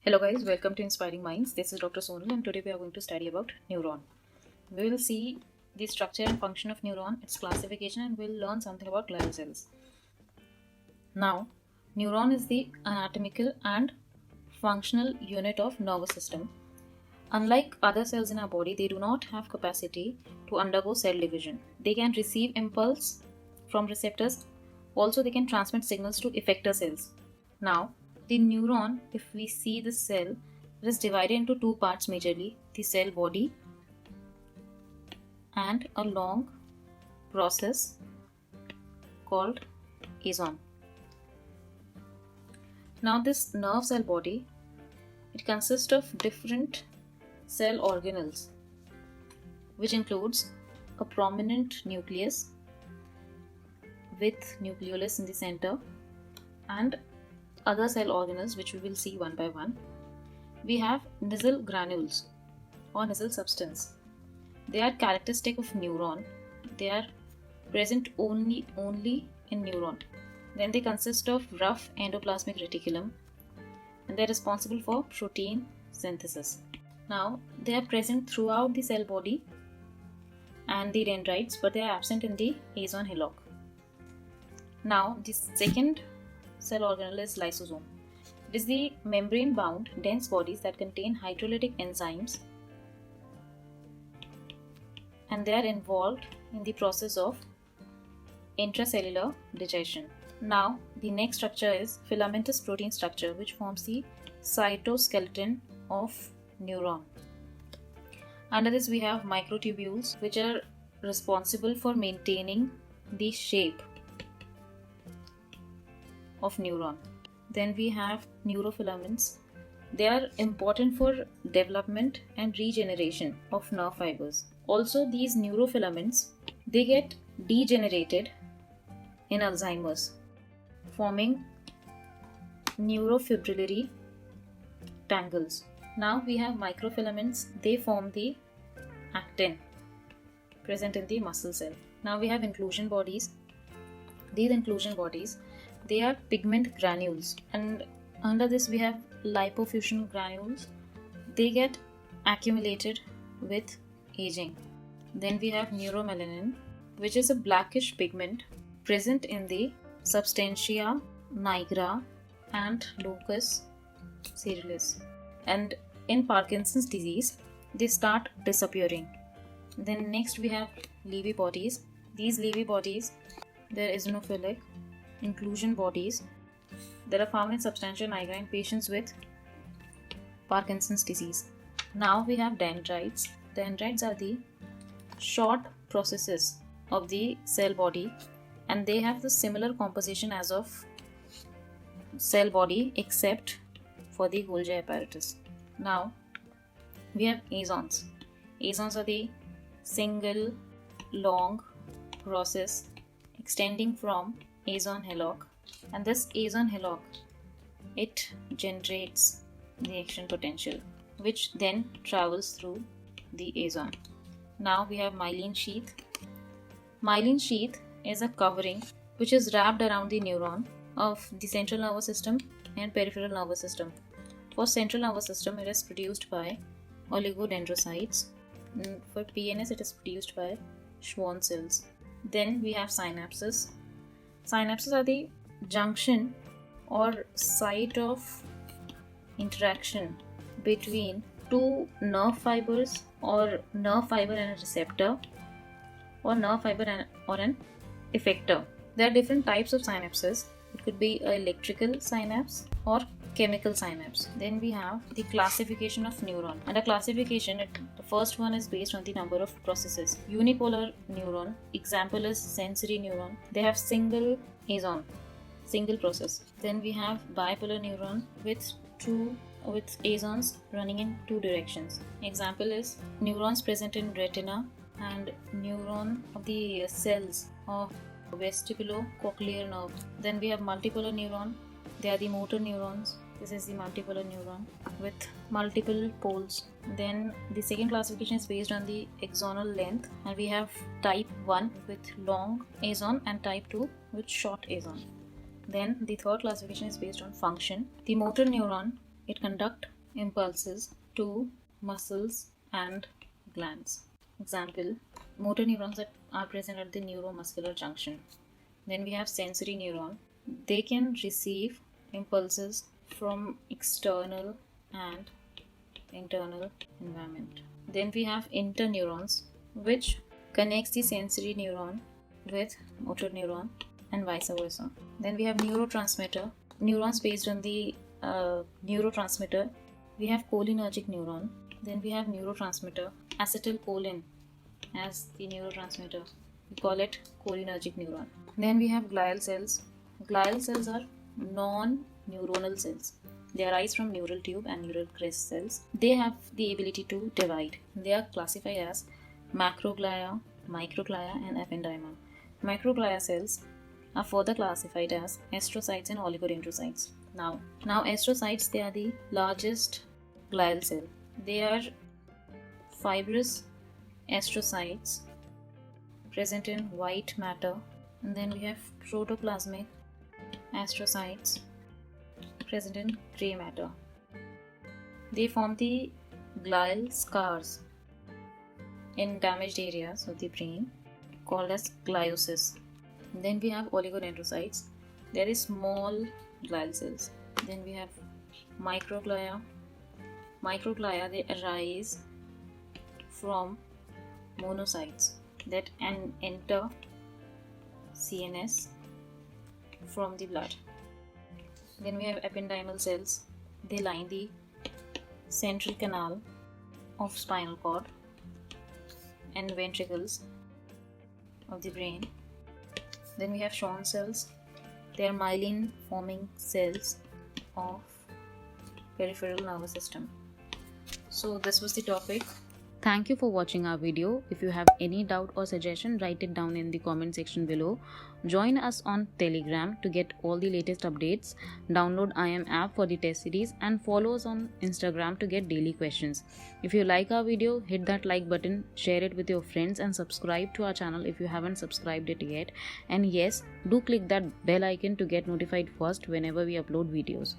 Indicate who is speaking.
Speaker 1: Hello guys, welcome to Inspiring Minds. This is Dr. Sonal and today we are going to study about neuron. We will see the structure and function of neuron, its classification, and we'll learn something about glial cells. Now, neuron is the anatomical and functional unit of nervous system. Unlike other cells in our body, they do not have capacity to undergo cell division. They can receive impulse from receptors. Also, they can transmit signals to effector cells. Now, the neuron, if we see the cell, it is divided into two parts majorly, the cell body and a long process called axon. Now this nerve cell body, it consists of different cell organelles, which includes a prominent nucleus with nucleolus in the center and other cell organelles which we will see one by one. We have nasal granules or nasal substance. They are characteristic of neuron. They are present only in neuron. Then they consist of rough endoplasmic reticulum and they are responsible for protein synthesis. Now they are present throughout the cell body and the dendrites, but they are absent in the axon hillock. Now the second cell organelle is lysosome. It is the membrane-bound dense bodies that contain hydrolytic enzymes and they are involved in the process of intracellular digestion. Now the next structure is filamentous protein structure, which forms the cytoskeleton of neuron. Under this we have microtubules, which are responsible for maintaining the shape of neuron. Then we have neurofilaments. They are important for development and regeneration of nerve fibers. Also, these neurofilaments, they get degenerated in Alzheimer's, forming neurofibrillary tangles. Now we have microfilaments. They form the actin present in the muscle cell. Now we have inclusion bodies. These inclusion bodies, they are pigment granules, and under this we have lipofuscin granules. They get accumulated with aging. Then we have neuromelanin, which is a blackish pigment present in the substantia nigra and locus coeruleus, and in Parkinson's disease they start disappearing. Then next we have Levy bodies. These Levy bodies, they are eosinophilic inclusion bodies that are found in substantia nigra in patients with Parkinson's disease. Now we have dendrites. Dendrites are the short processes of the cell body and they have the similar composition as of cell body except for the Golgi apparatus. Now we have axons. Axons are the single long process extending from axon hillock, and this axon hillock, it generates the action potential which then travels through the axon. Now we have myelin sheath. Myelin sheath is a covering which is wrapped around the neuron of the central nervous system and peripheral nervous system. For central nervous system, it is produced by oligodendrocytes. For PNS, it is produced by Schwann cells. Then we have synapses. Synapses are the junction or site of interaction between two nerve fibers or nerve fiber and a receptor or nerve fiber or an effector. There are different types of synapses. It could be an electrical synapse or chemical synapse. Then we have the classification of neuron. Under classification, the first one is based on the number of processes. Unipolar neuron, example is sensory neuron. They have single axon, single process. Then we have bipolar neuron with axons running in two directions. Example is neurons present in retina and neuron of the cells of vestibulocochlear nerve. Then we have multipolar neuron. They are the motor neurons. This is the multipolar neuron with multiple poles. Then the second classification is based on the axonal length, and we have type 1 with long axon and type 2 with short axon. Then the third classification is based on function. The motor neuron It conducts impulses to muscles and glands. Example, motor neurons that are present at the neuromuscular junction. Then we have sensory neuron. They can receive impulses from external and internal environment. Then we have interneurons, which connects the sensory neuron with motor neuron and vice versa. Then we have neurotransmitter. Neurons based on the neurotransmitter. We have cholinergic neuron. Then we have neurotransmitter acetylcholine as the neurotransmitter. We call it cholinergic neuron. Then we have glial cells. Glial cells are non-neuronal cells. They arise from neural tube and neural crest cells. They have the ability to divide. They are classified as macroglia, microglia, and ependyma. Macroglia cells are further classified as astrocytes and oligodendrocytes. Now astrocytes, they are the largest glial cell. They are fibrous astrocytes present in white matter. And then we have protoplasmic astrocytes present in grey matter. They form the glial scars in damaged areas of the brain called as gliosis. Then we have oligodendrocytes. There is small glial cells. Then we have microglia. Microglia, they arise from monocytes that enter CNS from the blood. Then we have ependymal cells. They line the central canal of spinal cord and ventricles of the brain. Then we have Schwann cells. They are myelin forming cells of peripheral nervous system. So this was the topic. Thank you for watching our video. If you have any doubt or suggestion, write it down in the comment section below. Join us on Telegram to get all the latest updates. Download IM app for the test series and follow us on Instagram to get daily questions. If you like our video, hit that like button, share it with your friends and subscribe to our channel if you haven't subscribed it yet. And yes, do click that bell icon to get notified first whenever we upload videos.